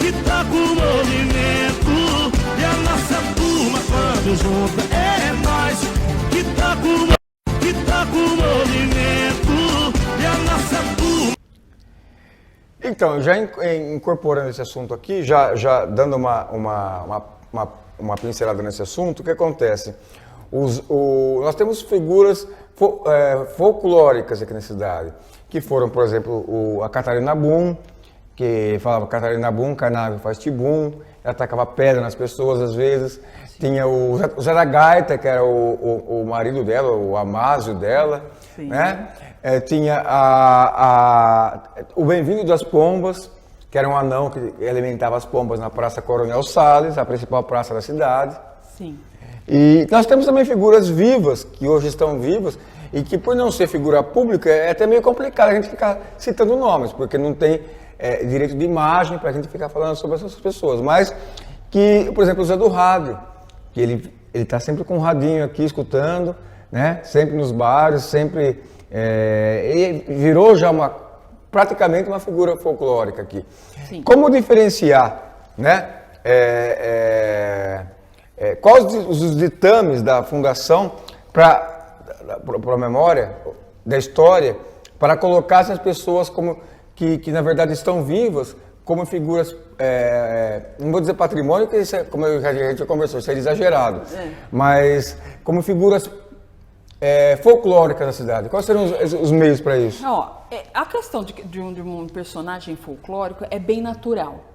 que toca o movimento. E a nossa turma quando junta é nós que toca o movimento. E a nossa turma. Então, já incorporando esse assunto aqui, já dando uma pincelada nesse assunto, o que acontece? Nós temos figuras folclóricas aqui na cidade, que foram, por exemplo, a Catarina Bum, que falava Catarina Bum, carnaval faz tibum, ela tacava pedra nas pessoas às vezes. Sim. Tinha o Zé da Gaita, que era o marido dela, o amásio dela. Sim. Né? Tinha o Bem-vindo das Pombas, que era um anão que alimentava as pombas na Praça Coronel Salles, a principal praça da cidade. Sim. E nós temos também figuras vivas, que hoje estão vivas, e que por não ser figura pública, é até meio complicado a gente ficar citando nomes, porque não tem direito de imagem para a gente ficar falando sobre essas pessoas. Mas que, por exemplo, o Zé do Rádio, que ele está sempre com um radinho aqui escutando, né? Sempre nos bares, sempre... ele virou já praticamente uma figura folclórica aqui. Sim. Como diferenciar, né? Quais os ditames da Fundação para a memória da história para colocar essas pessoas como que na verdade estão vivas como figuras, não vou dizer patrimônio, porque isso como a gente já conversou, isso é exagerado, mas como figuras folclóricas da cidade. Quais seriam os meios para isso? A questão de um personagem folclórico é bem natural.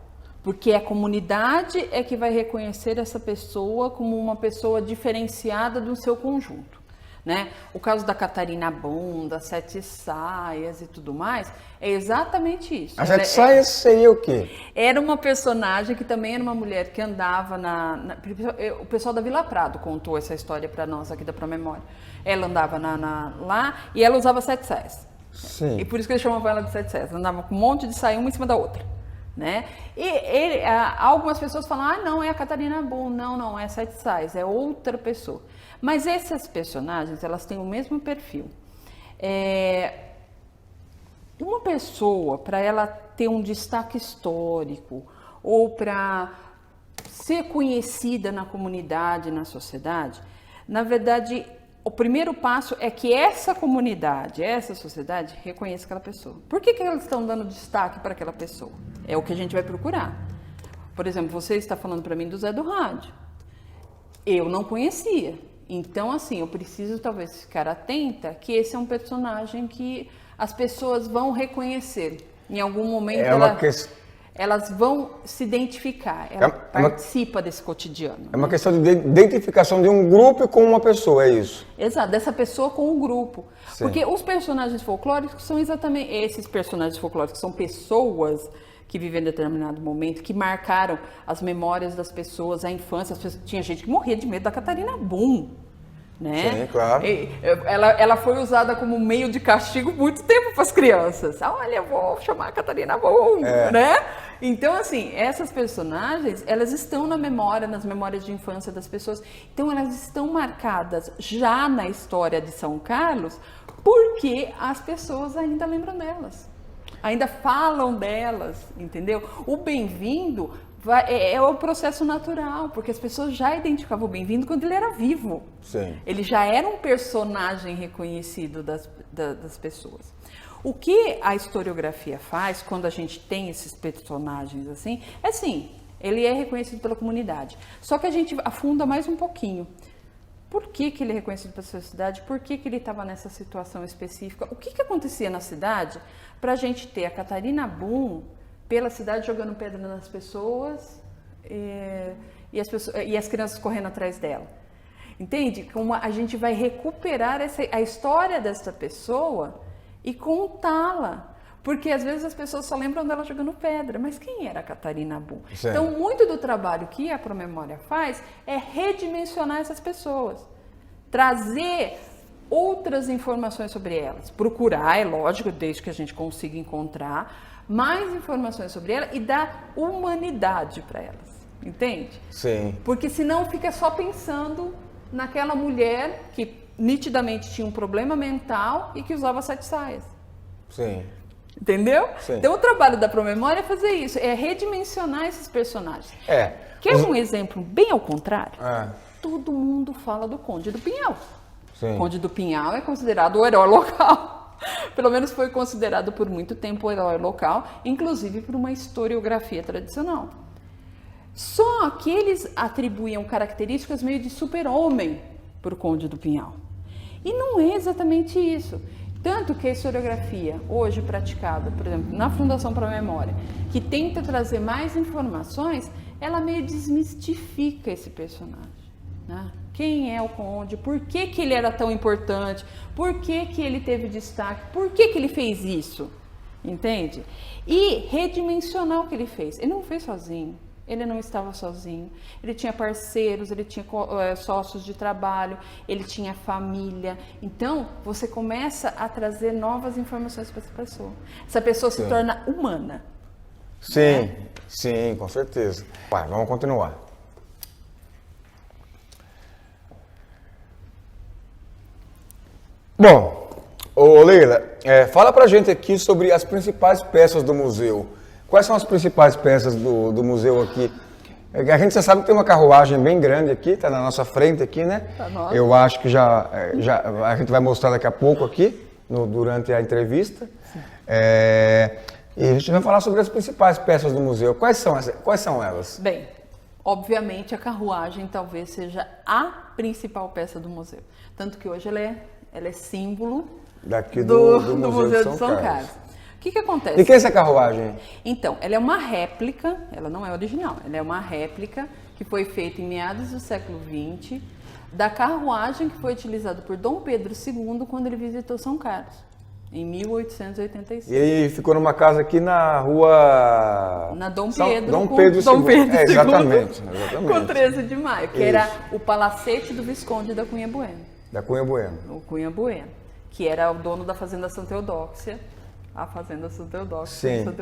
Porque a comunidade é que vai reconhecer essa pessoa como uma pessoa diferenciada do seu conjunto, né? O caso da Catarina Bum, das Sete Saias e tudo mais, é exatamente isso. As Sete Saias seria o quê? Era uma personagem que também era uma mulher que andava o pessoal da Vila Prado contou essa história para nós aqui da Promemória. Ela andava lá e ela usava sete saias. Sim. E por isso que eles chamavam ela de Sete Saias. Ela andava com um monte de saia, uma em cima da outra. Né? E algumas pessoas falam, não, é a Catarina Bum, não, é Sete Saias, é outra pessoa. Mas essas personagens, elas têm o mesmo perfil. Uma pessoa, para ela ter um destaque histórico, ou para ser conhecida na comunidade, na sociedade, na verdade, o primeiro passo é que essa comunidade, essa sociedade, reconheça aquela pessoa. Por que elas estão dando destaque para aquela pessoa? É o que a gente vai procurar. Por exemplo, você está falando para mim do Zé do Rádio. Eu não conhecia. Então, assim, eu preciso talvez ficar atenta que esse é um personagem que as pessoas vão reconhecer. Em algum momento elas vão se identificar, ela participa desse cotidiano. É uma questão de identificação de um grupo com uma pessoa, é isso? Exato, dessa pessoa com um grupo. Sim. Porque os personagens folclóricos são exatamente esses personagens folclóricos, são pessoas que vivem em determinado momento, que marcaram as memórias das pessoas, a infância. Tinha gente que morria de medo da Catarina Bum. Né? Sim, claro. Ela foi usada como meio de castigo muito tempo para as crianças. Olha, eu vou chamar a Catarina Bum, né? Então, assim, essas personagens, elas estão na memória, nas memórias de infância das pessoas. Então, elas estão marcadas já na história de São Carlos, porque as pessoas ainda lembram delas. Ainda falam delas, entendeu? O Bem-vindo é o processo natural, porque as pessoas já identificavam o Bem-vindo quando ele era vivo. Sim. Ele já era um personagem reconhecido das pessoas. O que a historiografia faz quando a gente tem esses personagens assim, ele é reconhecido pela comunidade. Só que a gente afunda mais um pouquinho. Por que ele é reconhecido pela sociedade? Por que ele estava nessa situação específica? O que acontecia na cidade para a gente ter a Catarina Bum pela cidade jogando pedra nas pessoas e as crianças correndo atrás dela? Entende? Como a gente vai recuperar a história dessa pessoa e contá-la. Porque às vezes as pessoas só lembram dela jogando pedra, mas quem era a Catarina Bum? Sim. Então, muito do trabalho que a Promemória faz é redimensionar essas pessoas, trazer outras informações sobre elas, procurar, é lógico, desde que a gente consiga encontrar mais informações sobre elas e dar humanidade para elas, entende? Sim. Porque senão fica só pensando naquela mulher que nitidamente tinha um problema mental e que usava sete saias. Sim. Entendeu? Sim. Então o trabalho da Promemória é fazer isso, é redimensionar esses personagens. Quer um exemplo bem ao contrário? Todo mundo fala do Conde do Pinhal. Sim. O Conde do Pinhal é considerado o herói local. Pelo menos foi considerado por muito tempo o herói local, inclusive por uma historiografia tradicional. Só que eles atribuíam características meio de super-homem para o Conde do Pinhal. E não é exatamente isso. Tanto que a historiografia hoje praticada, por exemplo, na Fundação para a Memória, que tenta trazer mais informações, ela meio desmistifica esse personagem. Né? Quem é o Conde? Por que que ele era tão importante? Por que que ele teve destaque? Por que que ele fez isso? Entende? E redimensionar o que ele fez. Ele não fez sozinho. Ele não estava sozinho, ele tinha parceiros, ele tinha sócios de trabalho, ele tinha família. Então, você começa a trazer novas informações para essa pessoa. Essa pessoa se torna humana. Sim, sim, com certeza. Vai, vamos continuar. Bom, ô Leila, fala pra gente aqui sobre as principais peças do museu. Quais são as principais peças do museu aqui? A gente já sabe que tem uma carruagem bem grande aqui, está na nossa frente aqui, né? Tá. Eu acho que já a gente vai mostrar daqui a pouco aqui, durante a entrevista. E a gente vai falar sobre as principais peças do museu. Quais são elas? Bem, obviamente a carruagem talvez seja a principal peça do museu. Tanto que hoje ela é símbolo daqui do Museu de São Carlos. O que acontece? E que é essa carruagem? Então, ela é uma réplica, ela não é original, ela é uma réplica que foi feita em meados do século XX da carruagem que foi utilizada por Dom Pedro II quando ele visitou São Carlos, em 1886. E ele ficou numa casa aqui na rua... Na Dom Pedro II. Exatamente. Com 13 de maio, que era o palacete do Visconde da Cunha Bueno. Da Cunha Bueno. O Cunha Bueno, que era o dono da Fazenda Santa Eudóxia. A Fazenda Santa Eudóxia. Sim.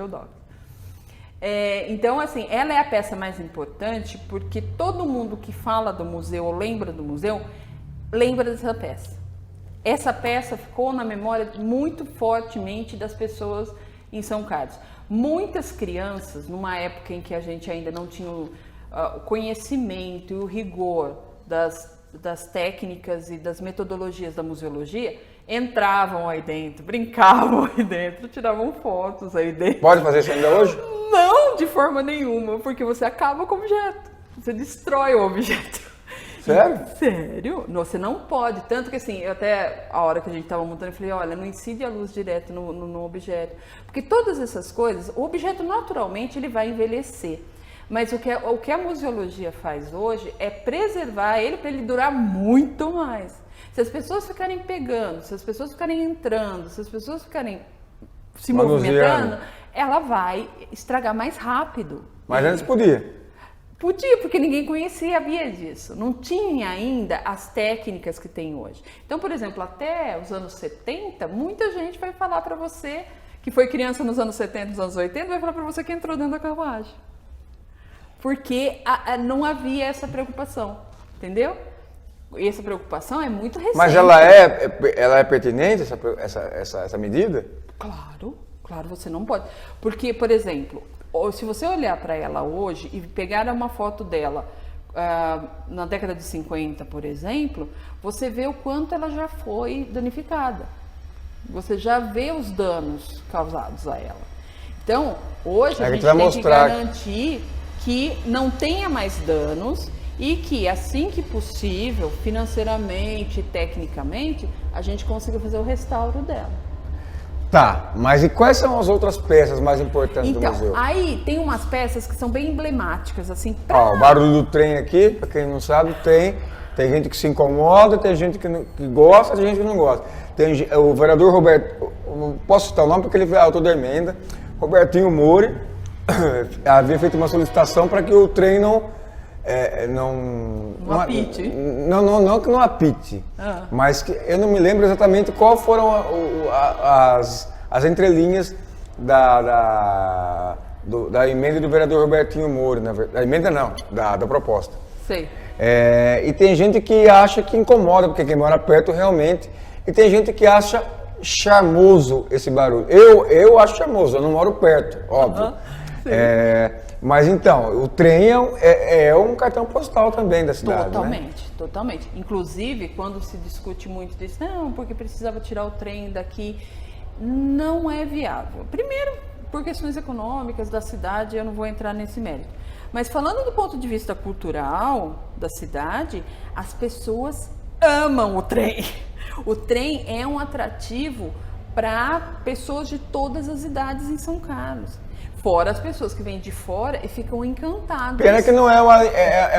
Então, assim, ela é a peça mais importante porque todo mundo que fala do museu ou lembra do museu, lembra dessa peça. Essa peça ficou na memória muito fortemente das pessoas em São Carlos. Muitas crianças, numa época em que a gente ainda não tinha o conhecimento e o rigor das técnicas e das metodologias da museologia, entravam aí dentro, brincavam aí dentro, tiravam fotos aí dentro. Pode fazer isso ainda hoje? Não, de forma nenhuma, porque você acaba com o objeto, você destrói o objeto. Sério? Sério? Você não pode, tanto que assim, eu até a hora que a gente estava montando, eu falei, olha, não incide a luz direto no objeto, porque todas essas coisas, o objeto naturalmente ele vai envelhecer. Mas o que a museologia faz hoje é preservar ele para ele durar muito mais. Se as pessoas ficarem pegando, se as pessoas ficarem entrando, se as pessoas ficarem se movimentando, ela vai estragar mais rápido. Mas antes podia. Podia, porque ninguém sabia disso. Não tinha ainda as técnicas que tem hoje. Então, por exemplo, até os anos 70, muita gente vai falar para você, que foi criança nos anos 70, nos anos 80, vai falar para você que entrou dentro da carruagem. Porque não havia essa preocupação, entendeu? E essa preocupação é muito recente. Mas ela é pertinente, essa medida? Claro, você não pode. Porque, por exemplo, se você olhar para ela hoje e pegar uma foto dela na década de 50, por exemplo, você vê o quanto ela já foi danificada. Você já vê os danos causados a ela. Então, hoje a gente tem que garantir que não tenha mais danos e que, assim que possível, financeiramente, tecnicamente, a gente consiga fazer o restauro dela. Tá, mas e quais são as outras peças mais importantes do museu? Então, aí tem umas peças que são bem emblemáticas, assim... Ó, o barulho do trem aqui, para quem não sabe, tem gente que se incomoda, tem gente que gosta, tem gente que não gosta. Tem o vereador Roberto, posso citar o nome porque ele foi autor da emenda, Robertinho Mori, havia feito uma solicitação para que o trem não apite. Não que não apite, mas que eu não me lembro exatamente qual foram as entrelinhas da emenda do vereador Robertinho Moro, da emenda não, da proposta. Sei. E tem gente que acha que incomoda, porque quem mora perto realmente, e tem gente que acha charmoso esse barulho. Eu acho charmoso, eu não moro perto, óbvio. Mas então, o trem é um cartão postal também da cidade, Totalmente, né? totalmente. Inclusive, quando se discute muito disso, não, porque precisava tirar o trem daqui, não é viável. Primeiro, por questões econômicas da cidade, eu não vou entrar nesse mérito. Mas falando do ponto de vista cultural da cidade, as pessoas amam o trem. O trem é um atrativo para pessoas de todas as idades em São Carlos. Fora as pessoas que vêm de fora e ficam encantadas. Pena que não é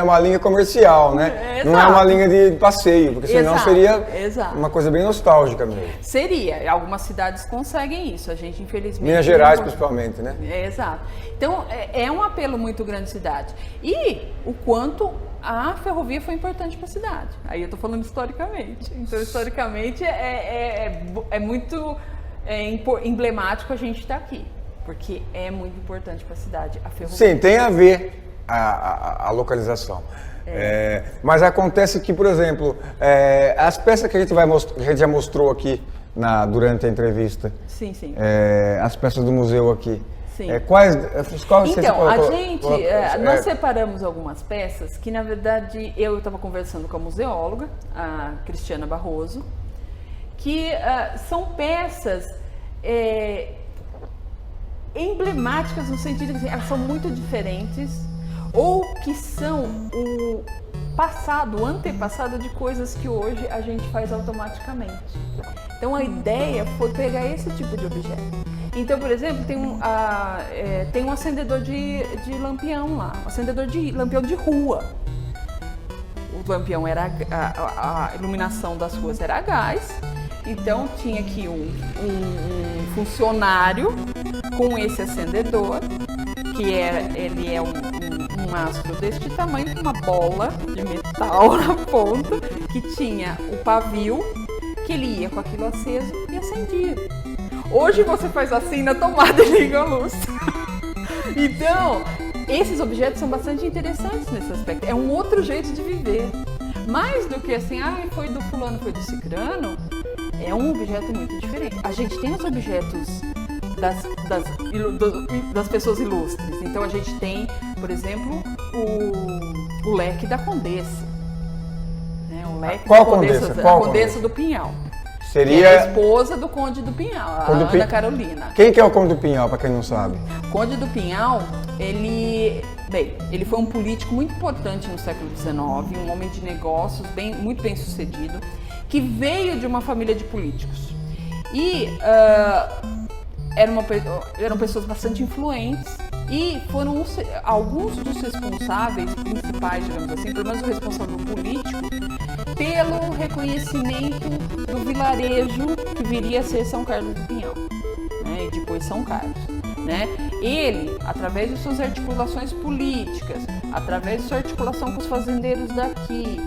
uma linha comercial, né? Não é uma linha de passeio, porque senão seria uma coisa bem nostálgica mesmo. Seria. Algumas cidades conseguem isso. A gente, infelizmente... Minas Gerais, principalmente, né? Exato. Então, é um apelo muito grande à cidade. E o quanto a ferrovia foi importante para a cidade. Aí eu estou falando historicamente. Então, historicamente, é muito emblemático a gente estar aqui. Porque é muito importante para a cidade, a ferrovia. Sim, tem a ver a localização. Mas acontece que, por exemplo, as peças que a gente já mostrou aqui durante a entrevista, sim. As peças do museu aqui, sim. Quais então, nós separamos algumas peças que, na verdade, eu estava conversando com a museóloga, a Cristiana Barroso, que são peças emblemáticas no sentido de que elas são muito diferentes ou que são o passado, o antepassado de coisas que hoje a gente faz automaticamente. Então a ideia foi pegar esse tipo de objeto. Então, por exemplo, tem um acendedor de lampião lá, um acendedor de lampião de rua. O lampião era a iluminação das ruas era a gás. Então tinha aqui um funcionário com esse acendedor, que ele é um mastro deste tamanho, com uma bola de metal na ponta, que tinha o pavio, que ele ia com aquilo aceso e acendia. Hoje você faz assim na tomada e liga a luz. Então, esses objetos são bastante interessantes nesse aspecto. É um outro jeito de viver. Mais do que assim, foi do fulano, foi do cicrano, é um objeto muito diferente. A gente tem os objetos das pessoas ilustres. Então a gente tem, por exemplo, o leque da Condessa. Né? O leque Qual da Condessa? A Condessa do Pinhal. Seria que é a esposa do Conde do Pinhal, a Ana Carolina. Quem que é o Conde do Pinhal, para quem não sabe? Conde do Pinhal, ele foi um político muito importante no século XIX, um homem de negócios muito bem sucedido, que veio de uma família de políticos. E eram pessoas bastante influentes e foram alguns dos responsáveis principais, digamos assim, pelo menos o responsável político, pelo reconhecimento do vilarejo que viria a ser São Carlos do Pinhal, né, e depois São Carlos. Né? Ele, através de suas articulações políticas, através de sua articulação com os fazendeiros daqui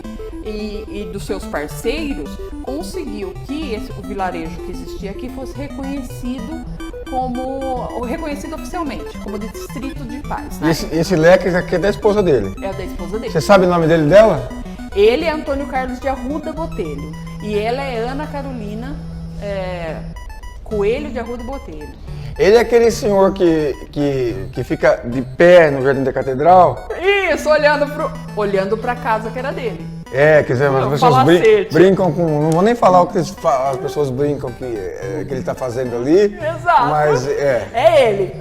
e dos seus parceiros, conseguiu que o vilarejo que existia aqui fosse reconhecido oficialmente, como distrito de paz. Né? Esse leque aqui é da esposa dele? É da esposa dele. Você sabe o nome dele dela? Ele é Antônio Carlos de Arruda Botelho e ela é Ana Carolina Coelho de Arruda Botelho. Ele é aquele senhor que fica de pé no Jardim da Catedral? Isso, olhando para a casa que era dele. Quer dizer, as pessoas brincam com... Não vou nem falar o que as pessoas brincam que ele está fazendo ali. Exato. Mas é ele.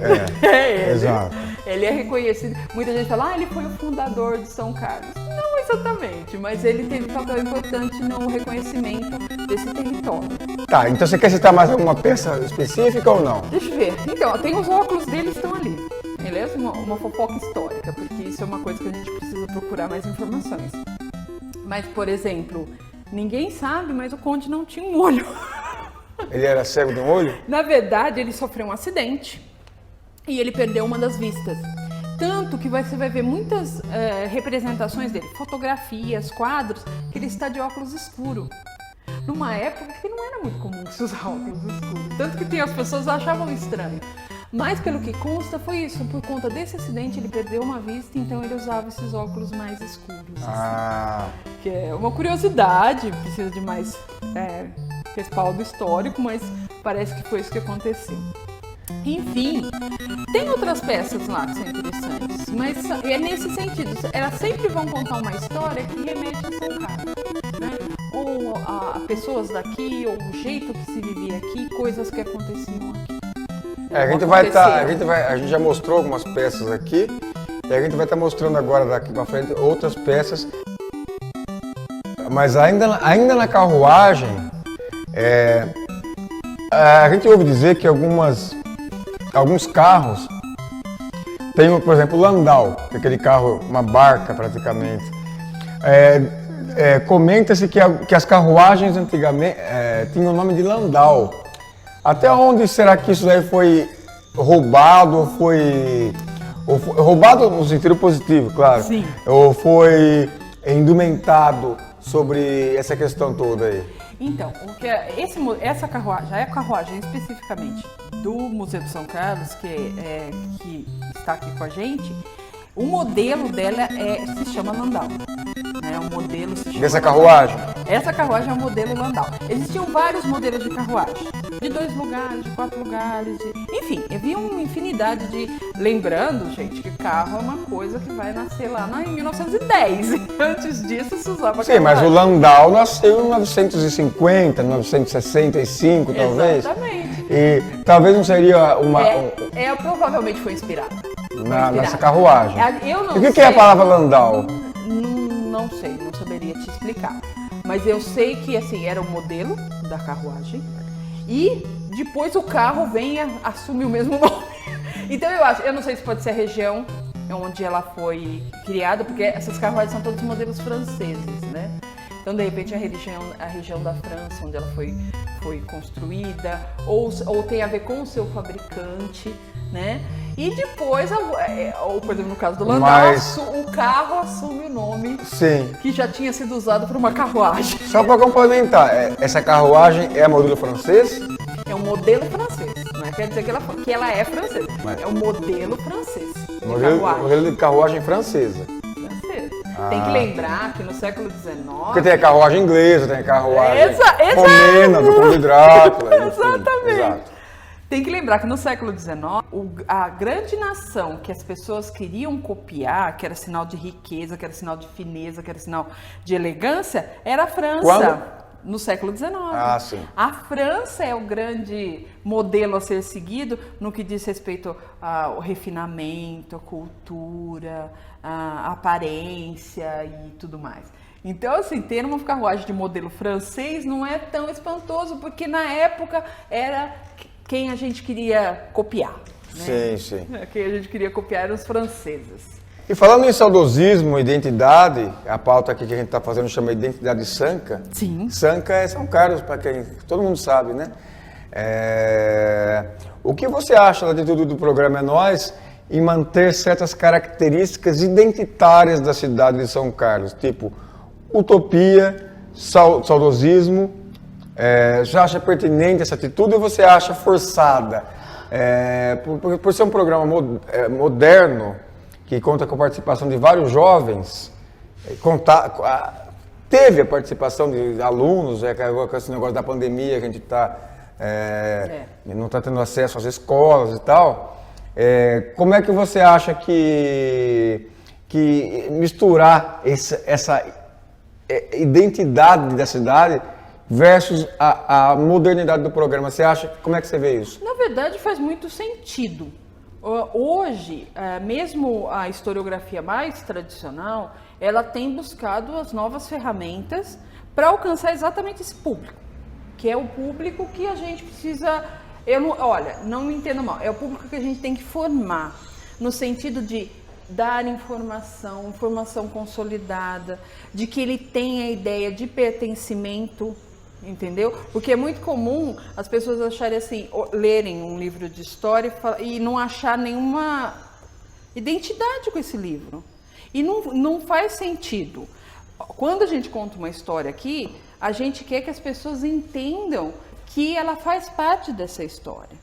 É ele. Exato. Ele é reconhecido. Muita gente fala, ele foi o fundador de São Carlos. Não exatamente, mas ele teve um papel importante no reconhecimento desse território. Tá, então você quer citar mais alguma peça específica ou não? Deixa eu ver. Então, tem os óculos dele que estão ali. Beleza? Uma fofoca histórica, porque isso é uma coisa que a gente precisa procurar mais informações. Mas, por exemplo, ninguém sabe, mas o Conde não tinha um olho. Ele era cego de um olho? Na verdade, ele sofreu um acidente e ele perdeu uma das vistas. Tanto que você vai ver muitas representações dele, fotografias, quadros, que ele está de óculos escuros. Numa época que não era muito comum se usar óculos escuros. Tanto que as pessoas achavam estranho. Mas pelo que consta foi isso, por conta desse acidente ele perdeu uma vista, então ele usava esses óculos mais escuros. Ah. Assim, que é uma curiosidade, precisa de mais respaldo histórico, mas parece que foi isso que aconteceu. Enfim, tem outras peças lá que são interessantes, mas é nesse sentido, elas sempre vão contar uma história que remete a São Carlos, né? Ou a pessoas daqui, ou o jeito que se vivia aqui, coisas que aconteciam aqui. A gente já mostrou algumas peças aqui, e a gente vai estar mostrando agora daqui para frente outras peças. Mas ainda na carruagem, a gente ouve dizer que alguns carros tem, por exemplo, o landau, aquele carro, uma barca praticamente. Comenta-se que as carruagens antigamente tinham o nome de landau. Até onde será que isso aí foi roubado ou foi roubado no sentido positivo, claro? Sim. Ou foi indumentado sobre essa questão toda aí? Então, essa carruagem, a carruagem especificamente do Museu de São Carlos, que está aqui com a gente, o modelo dela se chama landau. Né? O modelo se chama dessa carruagem? Essa carruagem é o modelo landau. Existiam vários modelos de carruagem, de 2 lugares, de 4 lugares, enfim, havia uma infinidade de... Lembrando, gente, que carro é uma coisa que vai nascer lá em 1910. Antes disso, se usava Sim, mas o landau nasceu em 1950, 1965, talvez. Exatamente. E talvez não seria provavelmente foi inspirado. Nessa carruagem. Eu não E o que sei, é a palavra landau? Não sei, não saberia te explicar. Mas eu sei que assim, era o modelo da carruagem e depois o carro assume o mesmo nome. Então eu não sei se pode ser a região onde ela foi criada, porque essas carruagens são todos modelos franceses, né? Então, de repente, a região da França, onde ela foi construída, ou tem a ver com o seu fabricante, né? E depois, ou por exemplo, no caso do landau, o carro assume o nome que já tinha sido usado por uma carruagem. Só para complementar, essa carruagem é modelo francês? É um modelo francês, não quer dizer que ela é francesa, é um modelo francês. Modelo de carruagem francesa. Tem que lembrar que no século XIX... Porque tem a carruagem inglesa, tem a carruagem romena, do Conde Drácula. Exatamente. Exato. Tem que lembrar que no século XIX, a grande nação que as pessoas queriam copiar, que era sinal de riqueza, que era sinal de fineza, que era sinal de elegância, era a França. Quando? No século XIX. Ah, sim. A França é o grande modelo a ser seguido no que diz respeito ao refinamento, a cultura, a aparência e tudo mais. Então, assim, ter uma carruagem de modelo francês não é tão espantoso, porque na época era quem a gente queria copiar. Né? Sim. Quem a gente queria copiar eram os franceses. E falando em saudosismo, identidade, a pauta aqui que a gente está fazendo chama Identidade Sanca. Sim. Sanca é São Carlos, para quem todo mundo sabe, né? O que você acha da atitude do programa É Nós em manter certas características identitárias da cidade de São Carlos, tipo utopia, saudosismo? Você acha pertinente essa atitude ou você acha forçada? Por ser um programa moderno, que conta com a participação de vários jovens, teve a participação de alunos, com esse negócio da pandemia, que a gente não está tendo acesso às escolas e tal. Como é que você acha que misturar essa identidade da cidade versus a modernidade do programa? Você acha, como é que você vê isso? Na verdade, faz muito sentido. Hoje, mesmo a historiografia mais tradicional, ela tem buscado as novas ferramentas para alcançar exatamente esse público, que é o público que a gente precisa... não me entenda mal, é o público que a gente tem que formar, no sentido de dar informação consolidada, de que ele tenha a ideia de pertencimento, entendeu? Porque é muito comum as pessoas acharem assim, lerem um livro de história e não achar nenhuma identidade com esse livro. E não faz sentido. Quando a gente conta uma história aqui, a gente quer que as pessoas entendam que ela faz parte dessa história.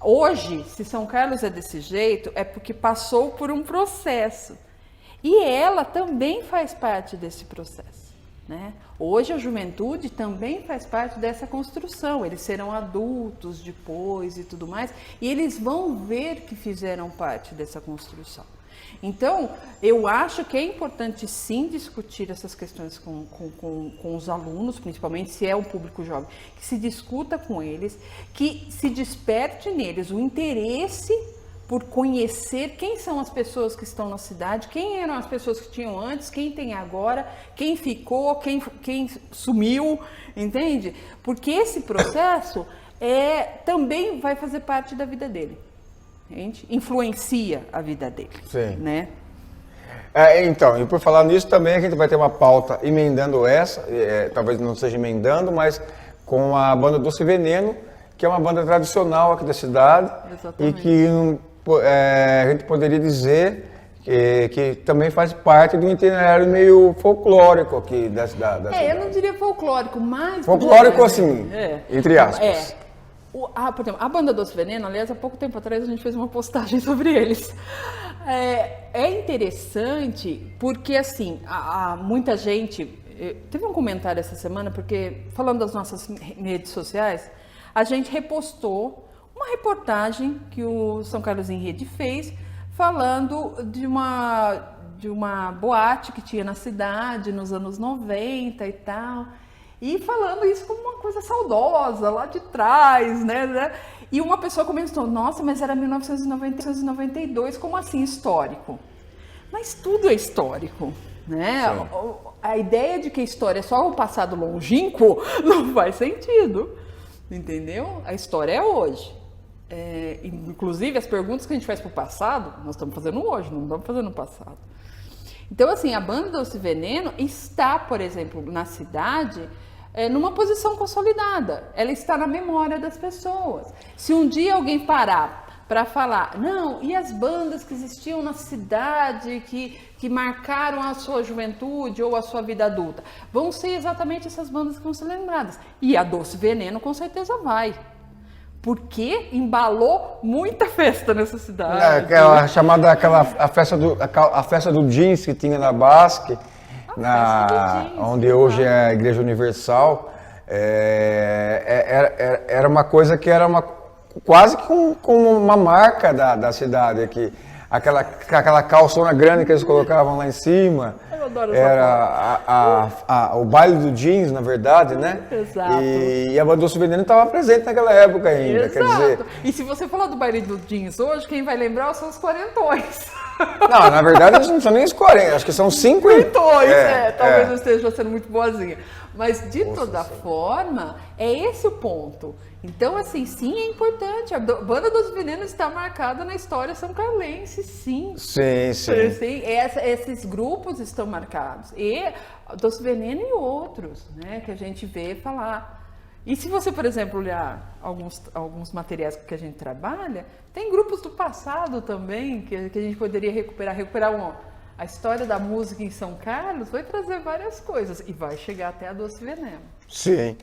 Hoje, se São Carlos é desse jeito, é porque passou por um processo. E ela também faz parte desse processo. né? Hoje a juventude também faz parte dessa construção, eles serão adultos depois e tudo mais, e eles vão ver que fizeram parte dessa construção. Então, eu acho que é importante sim discutir essas questões com os alunos, principalmente se é um público jovem, que se discuta com eles, que se desperte neles o interesse por conhecer quem são as pessoas que estão na cidade, quem eram as pessoas que tinham antes, quem tem agora, quem ficou, quem sumiu, entende? Porque esse processo também vai fazer parte da vida dele. Influencia a vida dele. Sim. Né? Então, e por falar nisso também a gente vai ter uma pauta emendando essa, talvez não seja emendando, mas com a banda Doce Veneno, que é uma banda tradicional aqui da cidade. Exatamente. E que a gente poderia dizer que também faz parte de um itinerário meio folclórico aqui da cidade. Eu não diria folclórico, mas... Folclórico assim, entre aspas. Por exemplo, a banda Doce Veneno, aliás, há pouco tempo atrás a gente fez uma postagem sobre eles. É interessante porque, assim, muita gente... Teve um comentário essa semana, porque, falando das nossas redes sociais, a gente repostou uma reportagem que o São Carlos em Rede fez, falando de uma boate que tinha na cidade nos anos 90 e tal... E falando isso como uma coisa saudosa, lá de trás, né? E uma pessoa comentou, nossa, mas era 1992, como assim histórico? Mas tudo é histórico, né? A ideia de que a história é só o passado longínquo não faz sentido, entendeu? A história é hoje. Inclusive, as perguntas que a gente faz para o passado, nós estamos fazendo hoje, não estamos fazendo no passado. Então, assim, a banda Doce Veneno está, por exemplo, na cidade... numa posição consolidada, ela está na memória das pessoas. Se um dia alguém parar para falar, não, e as bandas que existiam na cidade, que marcaram a sua juventude ou a sua vida adulta, vão ser exatamente essas bandas que vão ser lembradas. E a Doce Veneno com certeza vai. Porque embalou muita festa nessa cidade. Aquela chamada, a festa do jeans que tinha na Basque, onde hoje é a Igreja Universal, era uma coisa que era quase como uma marca da cidade aqui. Aquela calçona grande que eles colocavam lá em cima. Eu adoro era o baile do jeans, na verdade, né? Exato. E a banda Doce Veneno estava presente naquela época ainda. Exato. Quer dizer... E se você falar do baile do jeans hoje, quem vai lembrar são os quarentões. Não, na verdade eles não são nem os 40, acho que são 50. Talvez eu esteja sendo muito boazinha. Mas de toda forma, é esse o ponto. Então, assim, sim, é importante. A banda Doce Veneno está marcada na história são-carlense, sim. Sim. Esses grupos estão marcados. E Doce Veneno e outros, né, que a gente vê falar. E se você, por exemplo, olhar alguns materiais que a gente trabalha, tem grupos do passado também que a gente poderia recuperar a história da música em São Carlos vai trazer várias coisas e vai chegar até a Doce Veneno. Sim.